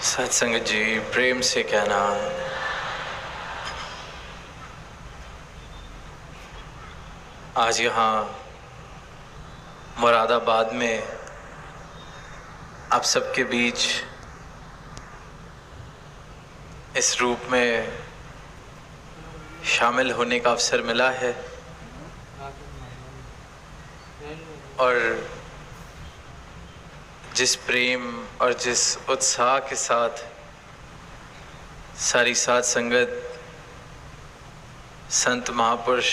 सत्संग जी, प्रेम से कहना, आज यहाँ मुरादाबाद में आप सबके बीच इस रूप में शामिल होने का अवसर मिला है और जिस प्रेम और जिस उत्साह के साथ सारी साध संगत, संत महापुरुष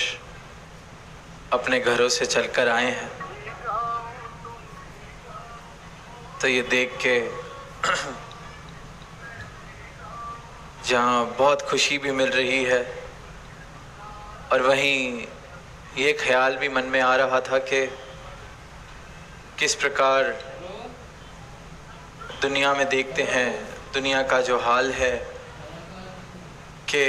अपने घरों से चलकर आए हैं, तो ये देख के जहाँ बहुत खुशी भी मिल रही है और वहीं ये ख्याल भी मन में आ रहा था कि किस प्रकार दुनिया में देखते हैं, दुनिया का जो हाल है कि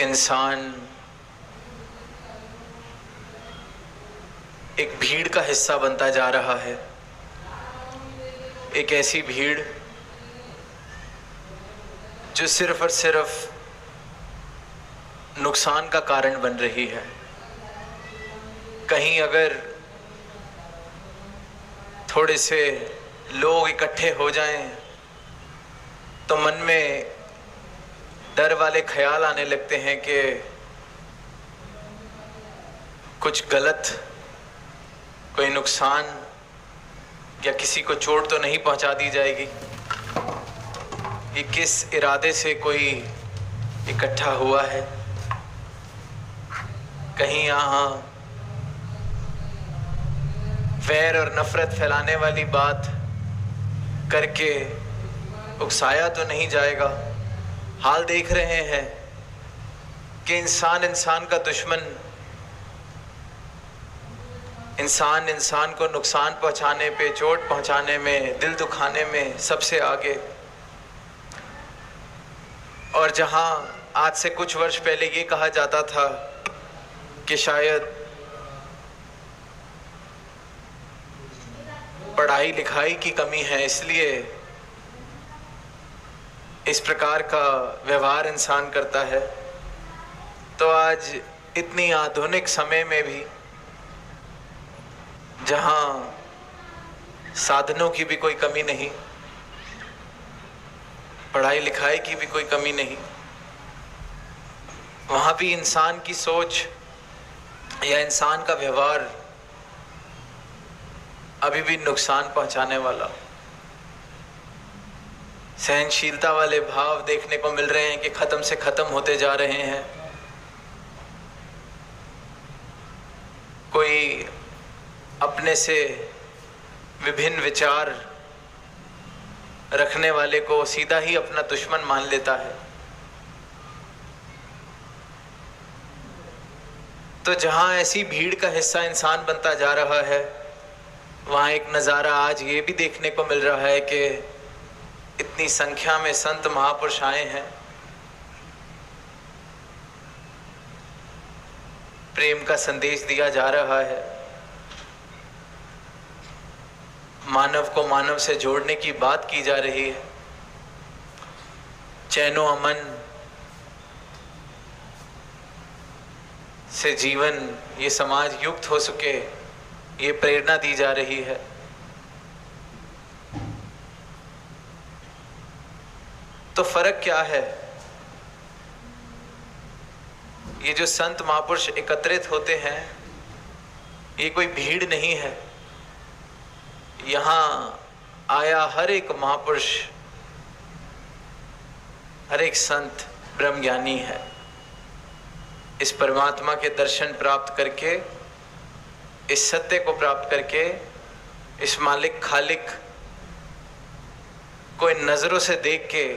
इंसान एक भीड़ का हिस्सा बनता जा रहा है। एक ऐसी भीड़ जो सिर्फ और सिर्फ नुकसान का कारण बन रही है। कहीं अगर थोड़े से लोग इकट्ठे हो जाएं तो मन में डर वाले ख्याल आने लगते हैं कि कुछ गलत, कोई नुकसान या किसी को चोट तो नहीं पहुंचा दी जाएगी। ये किस इरादे से कोई इकट्ठा हुआ है। कहीं यहाँ वैर और नफरत फैलाने वाली बात करके उकसाया तो नहीं जाएगा। हाल देख रहे हैं कि इंसान इंसान का दुश्मन, इंसान इंसान को नुकसान पहुंचाने पे, चोट पहुंचाने में, दिल दुखाने में सबसे आगे। और जहां आज से कुछ वर्ष पहले ये कहा जाता था कि शायद पढ़ाई लिखाई की कमी है, इसलिए इस प्रकार का व्यवहार इंसान करता है, तो आज इतनी आधुनिक समय में भी जहां साधनों की भी कोई कमी नहीं, पढ़ाई लिखाई की भी कोई कमी नहीं, वहां भी इंसान की सोच या इंसान का व्यवहार अभी भी नुकसान पहुंचाने वाला। सहनशीलता वाले भाव देखने को मिल रहे हैं कि खत्म से खत्म होते जा रहे हैं। कोई अपने से विभिन्न विचार रखने वाले को सीधा ही अपना दुश्मन मान लेता है। तो जहां ऐसी भीड़ का हिस्सा इंसान बनता जा रहा है, वहां एक नज़ारा आज ये भी देखने को मिल रहा है कि इतनी संख्या में संत महापुरुष आए हैं। प्रेम का संदेश दिया जा रहा है, मानव को मानव से जोड़ने की बात की जा रही है। चैनो अमन से जीवन, ये समाज युक्त हो सके, ये प्रेरणा दी जा रही है। तो फर्क क्या है? ये जो संत महापुरुष एकत्रित होते हैं, ये कोई भीड़ नहीं है। यहाँ आया हर एक महापुरुष, हर एक संत ब्रह्मज्ञानी है। इस परमात्मा के दर्शन प्राप्त करके, इस सत्य को प्राप्त करके, इस मालिक खालिक को इन नजरों से देख के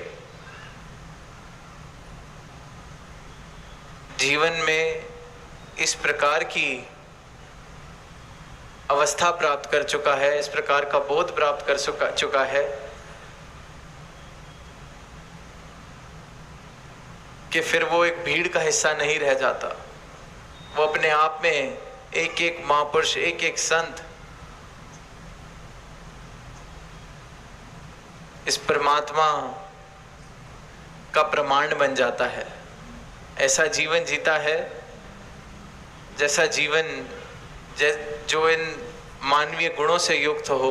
जीवन में इस प्रकार की अवस्था प्राप्त कर चुका है, इस प्रकार का बोध प्राप्त कर चुका है कि फिर वो एक भीड़ का हिस्सा नहीं रह जाता। वो अपने आप में एक एक महापुरुष, एक एक संत इस परमात्मा का प्रमाण बन जाता है। ऐसा जीवन जीता है जैसा जीवन जो इन मानवीय गुणों से युक्त हो,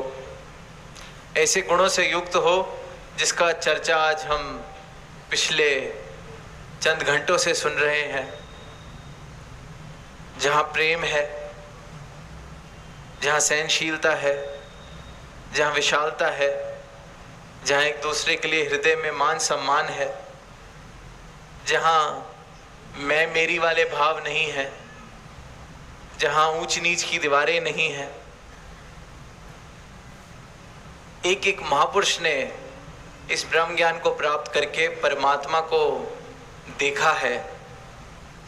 ऐसे गुणों से युक्त हो जिसका चर्चा आज हम पिछले चंद घंटों से सुन रहे हैं। जहाँ प्रेम है, जहाँ सहनशीलता है, जहाँ विशालता है, जहाँ एक दूसरे के लिए हृदय में मान सम्मान है, जहाँ मैं मेरी वाले भाव नहीं है, जहाँ ऊंच नीच की दीवारें नहीं हैं। एक एक महापुरुष ने इस ब्रह्म ज्ञान को प्राप्त करके परमात्मा को देखा है,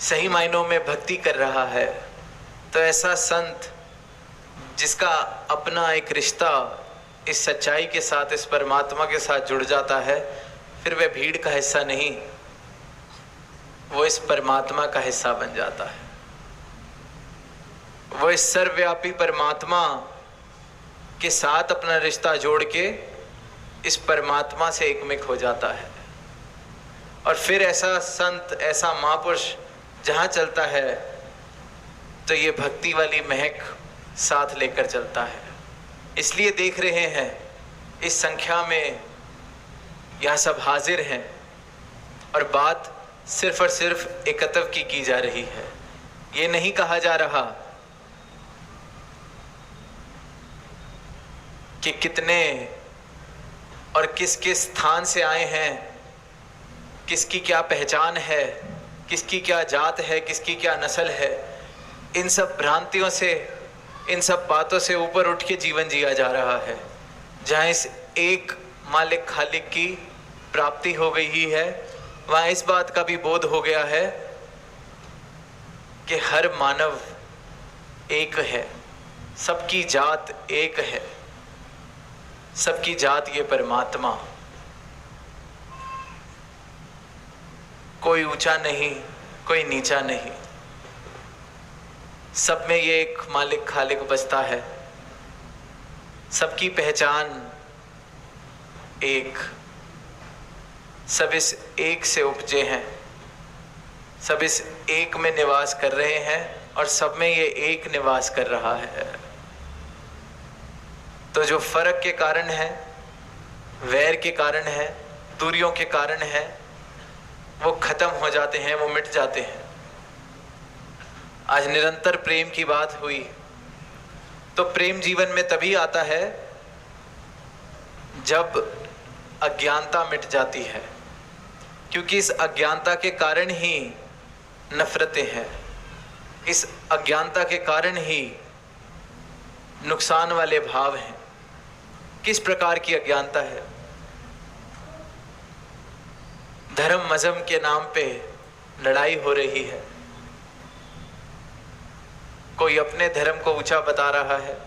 सही मायनों में भक्ति कर रहा है। तो ऐसा संत जिसका अपना एक रिश्ता इस सच्चाई के साथ, इस परमात्मा के साथ जुड़ जाता है, फिर वह भीड़ का हिस्सा नहीं, वो इस परमात्मा का हिस्सा बन जाता है। वो इस सर्वव्यापी परमात्मा के साथ अपना रिश्ता जोड़ के इस परमात्मा से एकमिक हो जाता है। और फिर ऐसा संत, ऐसा महापुरुष जहाँ चलता है तो ये भक्ति वाली महक साथ लेकर चलता है। इसलिए देख रहे हैं इस संख्या में यहाँ सब हाजिर हैं और बात सिर्फ और सिर्फ एकत्व की जा रही है। ये नहीं कहा जा रहा कि कितने और किस किस स्थान से आए हैं, किसकी क्या पहचान है, किसकी क्या जात है, किसकी क्या नस्ल है। इन सब भ्रांतियों से, इन सब बातों से ऊपर उठ के जीवन जिया जा रहा है, जहाँ इस एक मालिक खालिक की प्राप्ति हो गई है। वहाँ इस बात का भी बोध हो गया है कि हर मानव एक है, सबकी जात एक है, सबकी जात ये परमात्मा। कोई ऊंचा नहीं, कोई नीचा नहीं, सब में ये एक मालिक खालिक बसता है। सबकी पहचान एक, सब इस एक से उपजे हैं, सब इस एक में निवास कर रहे हैं और सब में ये एक निवास कर रहा है। तो जो फर्क के कारण है, वैर के कारण है, दूरियों के कारण है, वो खत्म हो जाते हैं, वो मिट जाते हैं। आज निरंतर प्रेम की बात हुई, तो प्रेम जीवन में तभी आता है जब अज्ञानता मिट जाती है, क्योंकि इस अज्ञानता के कारण ही नफरतें हैं, इस अज्ञानता के कारण ही नुकसान वाले भाव हैं। किस प्रकार की अज्ञानता है? धर्म मजहब के नाम पे लड़ाई हो रही है। कोई अपने धर्म को ऊंचा बता रहा है,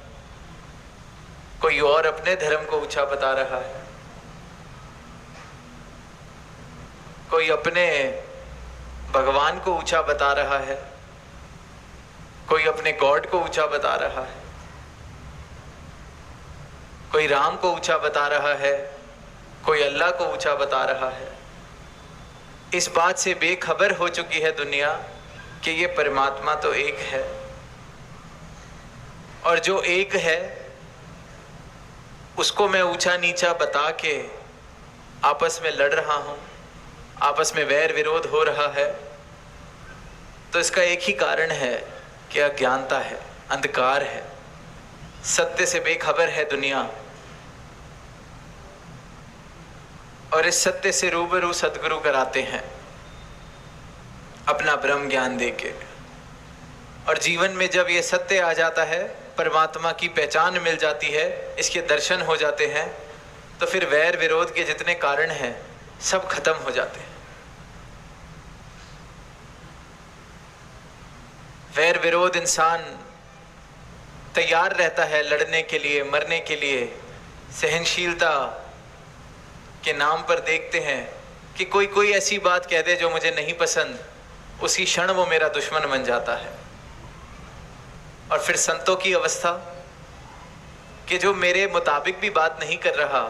कोई और अपने धर्म को ऊंचा बता रहा है, कोई अपने भगवान को ऊंचा बता रहा है, कोई अपने गॉड को ऊंचा बता रहा है, कोई राम को ऊंचा बता रहा है, कोई अल्लाह को ऊंचा बता रहा है। इस बात से बेखबर हो चुकी है दुनिया कि ये परमात्मा तो एक है, और जो एक है उसको मैं ऊंचा नीचा बता के आपस में लड़ रहा हूं, आपस में वैर विरोध हो रहा है। तो इसका एक ही कारण है कि अज्ञानता है, अंधकार है, सत्य से बेखबर है दुनिया। और इस सत्य से रूबरू सद्गुरु कराते हैं अपना ब्रह्म ज्ञान देके। और जीवन में जब ये सत्य आ जाता है, परमात्मा की पहचान मिल जाती है, इसके दर्शन हो जाते हैं, तो फिर वैर विरोध के जितने कारण हैं सब खत्म हो जाते हैं। वैर विरोध इंसान तैयार रहता है लड़ने के लिए, मरने के लिए। सहनशीलता के नाम पर देखते हैं कि कोई कोई ऐसी बात कह दे जो मुझे नहीं पसंद, उसी क्षण वो मेरा दुश्मन बन जाता है। और फिर संतों की अवस्था कि जो मेरे मुताबिक भी बात नहीं कर रहा,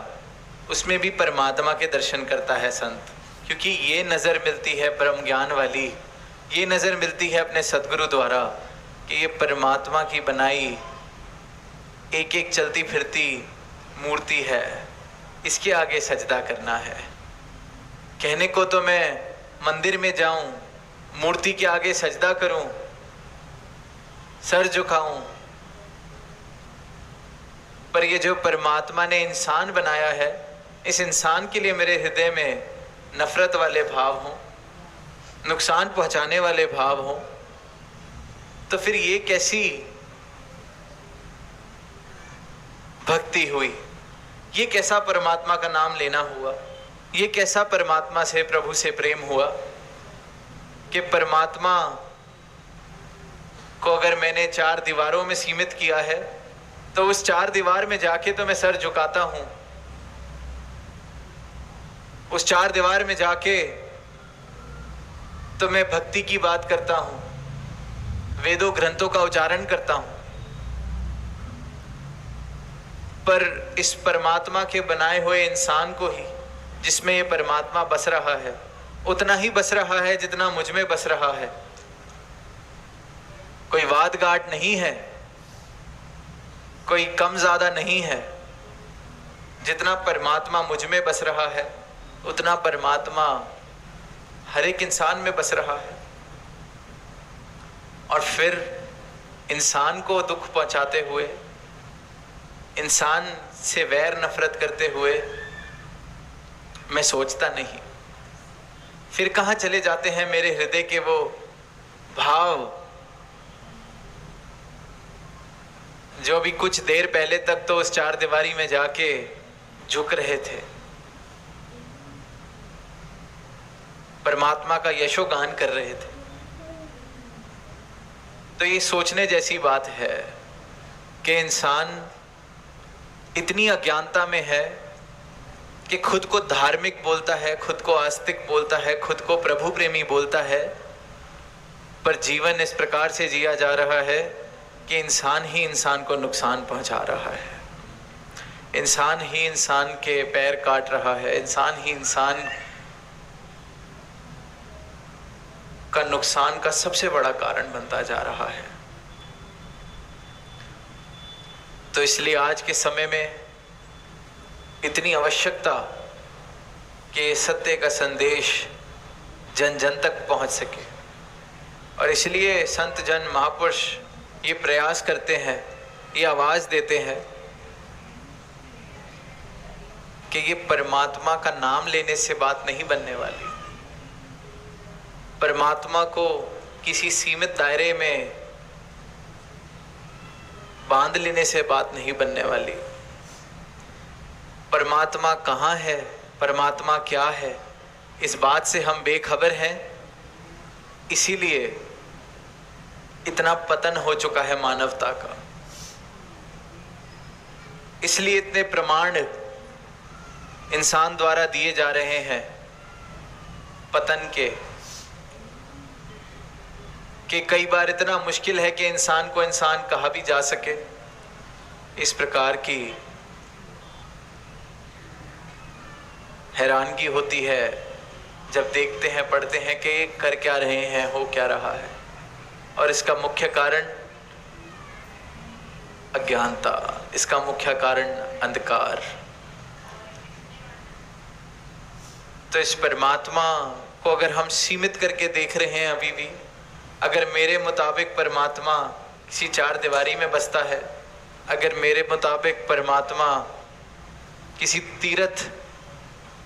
उसमें भी परमात्मा के दर्शन करता है संत, क्योंकि ये नज़र मिलती है ब्रह्म ज्ञान वाली, ये नज़र मिलती है अपने सदगुरु द्वारा कि ये परमात्मा की बनाई एक एक चलती फिरती मूर्ति है, इसके आगे सजदा करना है। कहने को तो मैं मंदिर में जाऊं, मूर्ति के आगे सजदा करूं, सर झुकाऊं, पर ये जो परमात्मा ने इंसान बनाया है, इस इंसान के लिए मेरे हृदय में नफरत वाले भाव हों, नुकसान पहुंचाने वाले भाव हों, तो फिर ये कैसी भक्ति हुई? ये कैसा परमात्मा का नाम लेना हुआ? ये कैसा परमात्मा से, प्रभु से प्रेम हुआ कि परमात्मा को अगर मैंने चार दीवारों में सीमित किया है तो उस चार दीवार में जाके तो मैं सर झुकाता हूं, उस चार दीवार में जाके तो मैं भक्ति की बात करता हूं, वेदों ग्रंथों का उच्चारण करता हूं, पर इस परमात्मा के बनाए हुए इंसान को ही, जिसमें ये परमात्मा बस रहा है, उतना ही बस रहा है जितना मुझ में बस रहा है। कोई वाद गाट नहीं है, कोई कम ज्यादा नहीं है। जितना परमात्मा मुझ में बस रहा है उतना परमात्मा हर एक इंसान में बस रहा है। और फिर इंसान को दुख पहुंचाते हुए, इंसान से वैर नफरत करते हुए मैं सोचता नहीं, फिर कहाँ चले जाते हैं मेरे हृदय के वो भाव जो भी कुछ देर पहले तक तो उस चार दीवारी में जाके झुक रहे थे, परमात्मा का यशोगान कर रहे थे। तो ये सोचने जैसी बात है कि इंसान इतनी अज्ञानता में है कि खुद को धार्मिक बोलता है, खुद को आस्तिक बोलता है, खुद को प्रभु प्रेमी बोलता है, पर जीवन इस प्रकार से जिया जा रहा है कि इंसान ही इंसान को नुकसान पहुंचा रहा है, इंसान ही इंसान के पैर काट रहा है, इंसान ही इंसान का नुकसान का सबसे बड़ा कारण बनता जा रहा है। तो इसलिए आज के समय में इतनी आवश्यकता कि सत्य का संदेश जन जन तक पहुंच सके, और इसलिए संत जन महापुरुष ये प्रयास करते हैं, ये आवाज देते हैं कि ये परमात्मा का नाम लेने से बात नहीं बनने वाली, परमात्मा को किसी सीमित दायरे में बांध लेने से बात नहीं बनने वाली। परमात्मा कहाँ है, परमात्मा क्या है, इस बात से हम बेखबर हैं, इसीलिए इतना पतन हो चुका है मानवता का, इसलिए इतने प्रमाण इंसान द्वारा दिए जा रहे हैं पतन के, कि कई बार इतना मुश्किल है कि इंसान को इंसान कहा भी जा सके। इस प्रकार की हैरानगी होती है जब देखते हैं, पढ़ते हैं कि कर क्या रहे हैं, हो क्या रहा है, और इसका मुख्य कारण अज्ञानता, इसका मुख्य कारण अंधकार। तो इस परमात्मा को अगर हम सीमित करके देख रहे हैं अभी भी, अगर मेरे मुताबिक परमात्मा किसी चार दीवारी में बसता है, अगर मेरे मुताबिक परमात्मा किसी तीर्थ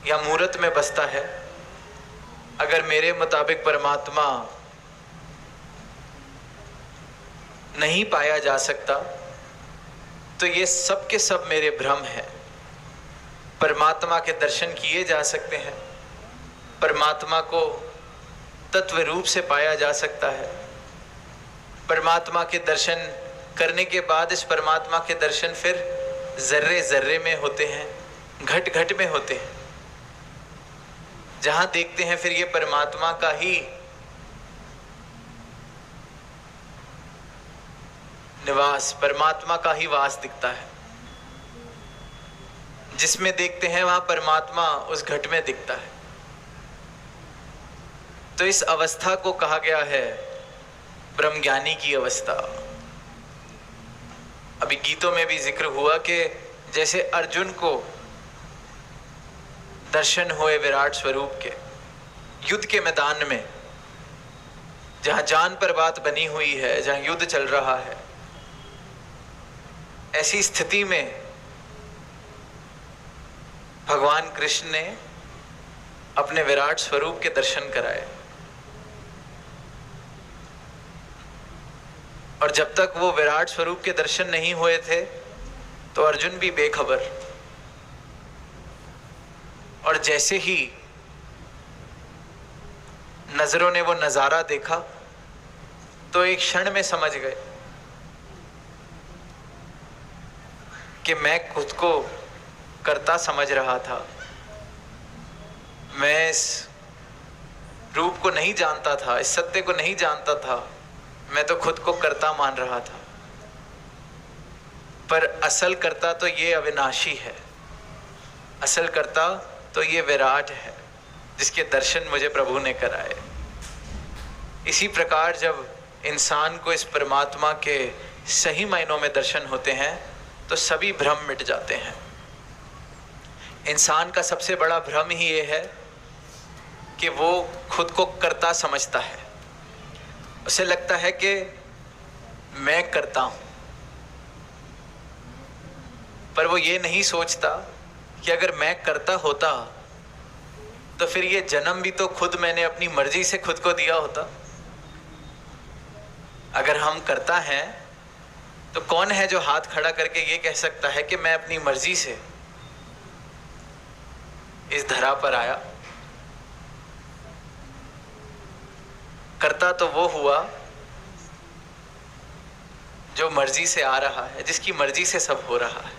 या मूर्त में बसता है, अगर मेरे मुताबिक परमात्मा नहीं पाया जा सकता, तो ये सब के सब मेरे भ्रम है। परमात्मा के दर्शन किए जा सकते हैं, परमात्मा को तत्व रूप से पाया जा सकता है, परमात्मा के दर्शन करने के बाद इस परमात्मा के दर्शन फिर जर्रे जर्रे में होते हैं, घट घट में होते हैं, जहां देखते हैं फिर ये परमात्मा का ही निवास, परमात्मा का ही वास दिखता है। जिसमें देखते हैं वहां परमात्मा उस घट में दिखता है। तो इस अवस्था को कहा गया है ब्रह्मज्ञानी की अवस्था। अभी गीतों में भी जिक्र हुआ कि जैसे अर्जुन को दर्शन हुए विराट स्वरूप के युद्ध के मैदान में, जहां जान पर बात बनी हुई है, जहां युद्ध चल रहा है, ऐसी स्थिति में भगवान कृष्ण ने अपने विराट स्वरूप के दर्शन कराए। और जब तक वो विराट स्वरूप के दर्शन नहीं हुए थे तो अर्जुन भी बेखबर। और जैसे ही नजरों ने वो नजारा देखा तो एक क्षण में समझ गए कि मैं खुद को कर्ता समझ रहा था। मैं इस रूप को नहीं जानता था, इस सत्य को नहीं जानता था, मैं तो खुद को कर्ता मान रहा था। पर असल कर्ता तो ये अविनाशी है, असल कर्ता तो ये विराट है जिसके दर्शन मुझे प्रभु ने कराए। इसी प्रकार जब इंसान को इस परमात्मा के सही मायनों में दर्शन होते हैं तो सभी भ्रम मिट जाते हैं। इंसान का सबसे बड़ा भ्रम ही ये है कि वो खुद को कर्ता समझता है। उसे लगता है कि मैं करता हूं, पर वो ये नहीं सोचता कि अगर मैं करता होता तो फिर ये जन्म भी तो खुद मैंने अपनी मर्जी से खुद को दिया होता। अगर हम करता हैं तो कौन है जो हाथ खड़ा करके ये कह सकता है कि मैं अपनी मर्जी से इस धरा पर आया। करता तो वो हुआ जो मर्जी से आ रहा है, जिसकी मर्जी से सब हो रहा है।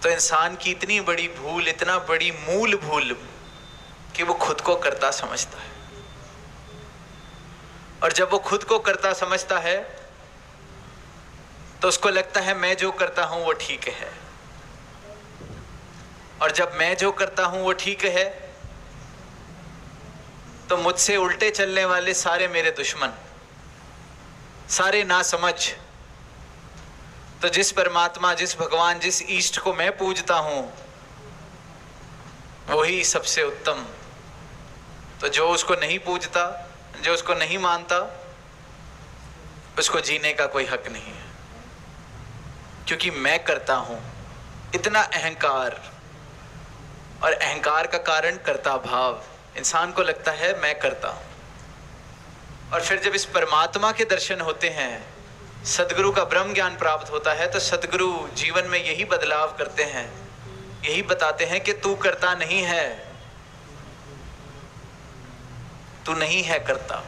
तो इंसान की इतनी बड़ी भूल, इतना बड़ी मूल भूल कि वो खुद को कर्ता समझता है। और जब वो खुद को कर्ता समझता है तो उसको लगता है मैं जो करता हूं वो ठीक है। और जब मैं जो करता हूं वो ठीक है तो मुझसे उल्टे चलने वाले सारे मेरे दुश्मन, सारे नासमझ। तो जिस परमात्मा, जिस भगवान, जिस ईष्ट को मैं पूजता हूं वही सबसे उत्तम। तो जो उसको नहीं पूजता, जो उसको नहीं मानता, उसको जीने का कोई हक नहीं है। क्योंकि मैं करता हूं, इतना अहंकार, और अहंकार का कारण कर्ता भाव। इंसान को लगता है मैं करता हूं। और फिर जब इस परमात्मा के दर्शन होते हैं, सदगुरु का ब्रह्म ज्ञान प्राप्त होता है, तो सदगुरु जीवन में यही बदलाव करते हैं, यही बताते हैं कि तू करता नहीं है, तू नहीं है करता।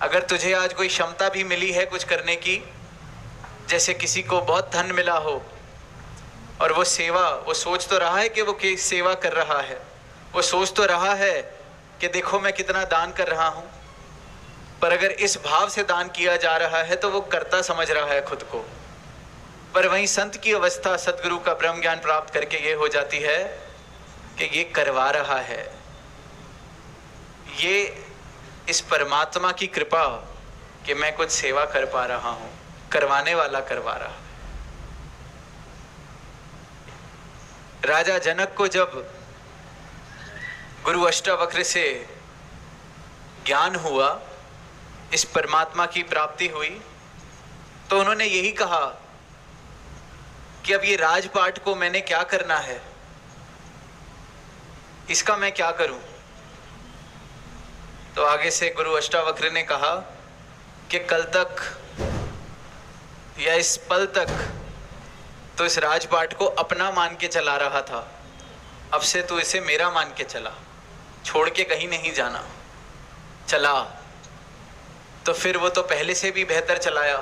अगर तुझे आज कोई क्षमता भी मिली है कुछ करने की, जैसे किसी को बहुत धन मिला हो और वो सेवा, वो सोच तो रहा है कि वो सेवा कर रहा है, वो सोच तो रहा है कि देखो मैं कितना दान कर रहा हूं, पर अगर इस भाव से दान किया जा रहा है तो वो कर्ता समझ रहा है खुद को। पर वहीं संत की अवस्था सदगुरु का ब्रह्म ज्ञान प्राप्त करके ये हो जाती है कि ये करवा रहा है, ये इस परमात्मा की कृपा कि मैं कुछ सेवा कर पा रहा हूं, करवाने वाला करवा रहा है। राजा जनक को जब गुरु अष्टावक्र से ज्ञान हुआ, इस परमात्मा की प्राप्ति हुई, तो उन्होंने यही कहा कि अब ये राजपाट को मैंने क्या करना है, इसका मैं क्या करूं। तो आगे से गुरु अष्टावक्र ने कहा कि कल तक या इस पल तक तो इस राजपाट को अपना मान के चला रहा था, अब से तू इसे मेरा मान के चला, छोड़ के कहीं नहीं जाना। चला तो फिर वो तो पहले से भी बेहतर चलाया,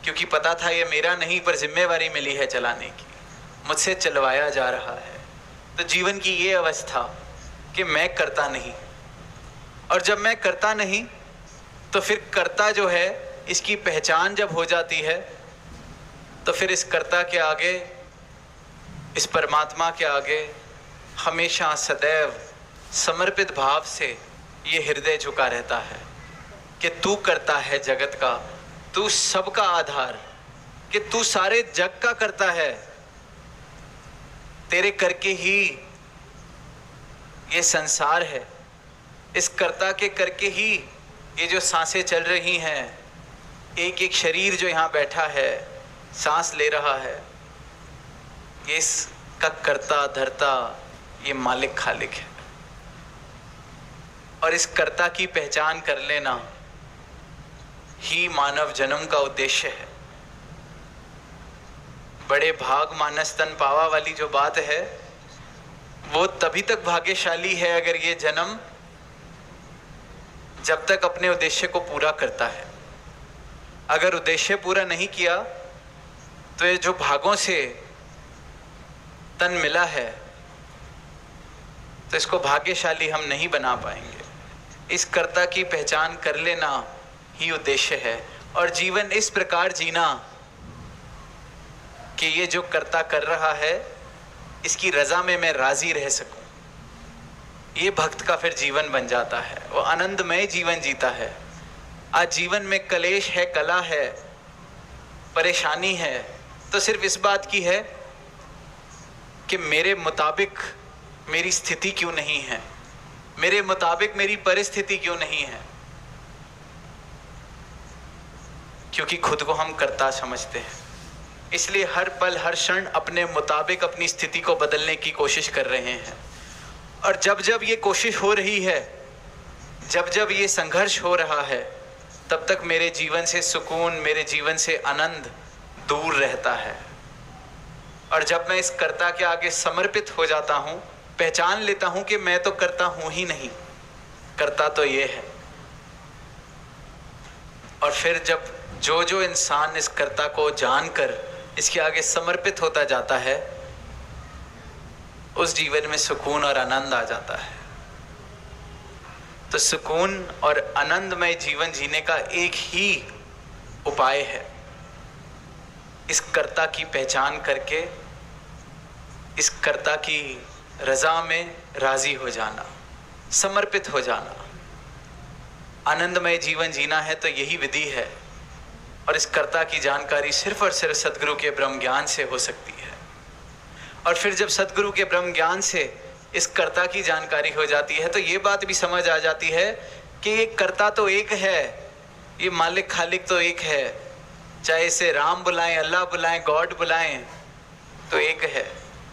क्योंकि पता था ये मेरा नहीं पर जिम्मेवारी मिली है चलाने की, मुझसे चलवाया जा रहा है। तो जीवन की ये अवस्था कि मैं करता नहीं, और जब मैं करता नहीं तो फिर कर्ता जो है इसकी पहचान जब हो जाती है तो फिर इस कर्ता के आगे इस परमात्मा के आगे हमेशा सदैव समर्पित भाव से ये हृदय झुका रहता है कि तू करता है जगत का, तू सबका आधार, कि तू सारे जग का करता है, तेरे करके ही ये संसार है, इस कर्ता के करके ही ये जो सांसें चल रही हैं, एक एक शरीर जो यहाँ बैठा है सांस ले रहा है, ये इसका कर्ता धर्ता ये मालिक खालिक है। और इस कर्ता की पहचान कर लेना ही मानव जन्म का उद्देश्य है। बड़े भाग मानस तन पावा वाली जो बात है वो तभी तक भाग्यशाली है अगर ये जन्म जब तक अपने उद्देश्य को पूरा करता है। अगर उद्देश्य पूरा नहीं किया तो ये जो भागों से तन मिला है तो इसको भाग्यशाली हम नहीं बना पाएंगे। इस कर्ता की पहचान कर लेना ही उद्देश्य है और जीवन इस प्रकार जीना कि ये जो कर्ता कर रहा है इसकी रजा में मैं राजी रह सकूं। ये भक्त का फिर जीवन बन जाता है, वो आनंदमय जीवन जीता है। आज जीवन में कलेश है, कला है, परेशानी है तो सिर्फ इस बात की है कि मेरे मुताबिक मेरी स्थिति क्यों नहीं है, मेरे मुताबिक मेरी परिस्थिति क्यों नहीं है, क्योंकि खुद को हम कर्ता समझते हैं। इसलिए हर पल हर क्षण अपने मुताबिक अपनी स्थिति को बदलने की कोशिश कर रहे हैं। और जब जब ये कोशिश हो रही है, जब जब ये संघर्ष हो रहा है, तब तक मेरे जीवन से सुकून, मेरे जीवन से आनंद दूर रहता है। और जब मैं इस कर्ता के आगे समर्पित हो जाता हूँ, पहचान लेता हूँ कि मैं तो कर्ता हूँ ही नहीं, कर्ता तो ये है। और फिर जब जो इंसान इस कर्ता को जानकर इसके आगे समर्पित होता जाता है, उस जीवन में सुकून और आनंद आ जाता है। तो सुकून और आनंदमय जीवन जीने का एक ही उपाय है, इस कर्ता की पहचान करके इस कर्ता की रजा में राजी हो जाना, समर्पित हो जाना। आनंदमय जीवन जीना है तो यही विधि है और इस कर्ता की जानकारी सिर्फ और सिर्फ सद्गुरु के ब्रह्म ज्ञान से हो सकती है। और फिर जब सद्गुरु के ब्रह्म ज्ञान से इस कर्ता की जानकारी हो जाती है तो ये बात भी समझ आ जाती है कि ये कर्ता तो एक है, ये मालिक खालिक तो एक है। चाहे इसे राम बुलाएं, अल्लाह बुलाएं, गॉड बुलाएं, तो एक है।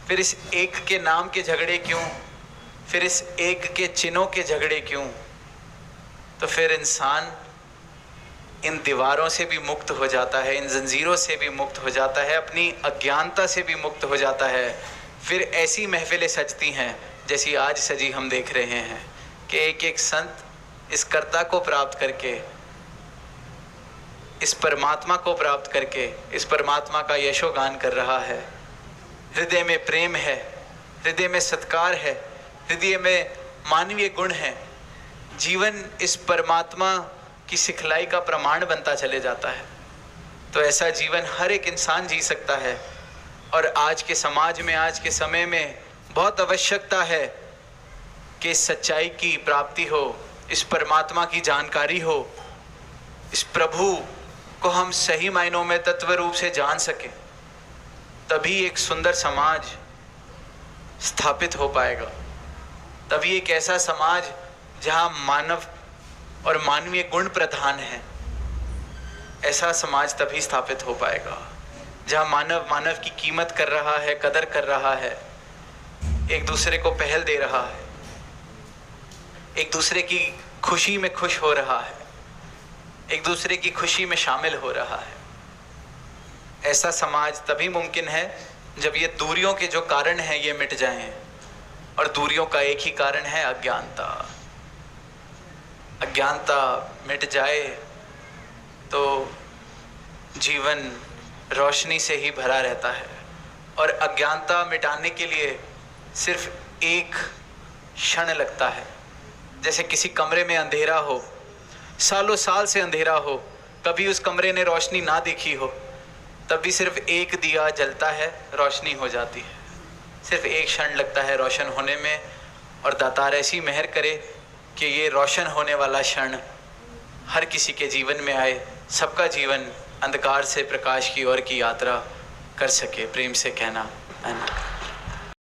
फिर इस एक के नाम के झगड़े क्यों, फिर इस एक के चिन्हों के झगड़े क्यों? तो फिर इंसान इन दीवारों से भी मुक्त हो जाता है, इन जंजीरों से भी मुक्त हो जाता है, अपनी अज्ञानता से भी मुक्त हो जाता है। फिर ऐसी महफिलें सजती हैं जैसी आज सजी हम देख रहे हैं कि एक एक संत इस कर्ता को प्राप्त करके, इस परमात्मा को प्राप्त करके इस परमात्मा का यशोगान कर रहा है। हृदय में प्रेम है, हृदय में सत्कार है, हृदय में मानवीय गुण है। जीवन इस परमात्मा की सिखलाई का प्रमाण बनता चले जाता है। तो ऐसा जीवन हर एक इंसान जी सकता है। और आज के समाज में, आज के समय में बहुत आवश्यकता है कि इस सच्चाई की प्राप्ति हो, इस परमात्मा की जानकारी हो, इस प्रभु को हम सही मायनों में तत्व रूप से जान सकें। तभी एक सुंदर समाज स्थापित हो पाएगा। तभी एक ऐसा समाज जहाँ मानव और मानवीय गुण प्रधान है, ऐसा समाज तभी स्थापित हो पाएगा जहाँ मानव मानव की कीमत कर रहा है, कदर कर रहा है, एक दूसरे को पहल दे रहा है, एक दूसरे की खुशी में खुश हो रहा है, एक दूसरे की खुशी में शामिल हो रहा है। ऐसा समाज तभी मुमकिन है जब ये दूरियों के जो कारण हैं ये मिट जाएं। और दूरियों का एक ही कारण है अज्ञानता। अज्ञानता मिट जाए तो जीवन रोशनी से ही भरा रहता है। और अज्ञानता मिटाने के लिए सिर्फ एक क्षण लगता है। जैसे किसी कमरे में अंधेरा हो, सालों साल से अंधेरा हो, कभी उस कमरे ने रोशनी ना देखी हो, तब भी सिर्फ एक दिया जलता है, रोशनी हो जाती है। सिर्फ एक क्षण लगता है रोशन होने में, और दातार ऐसी मेहर करे कि ये रोशन होने वाला क्षण हर किसी के जीवन में आए, सबका जीवन अंधकार से प्रकाश की ओर की यात्रा कर सके। प्रेम से कहना आमीन।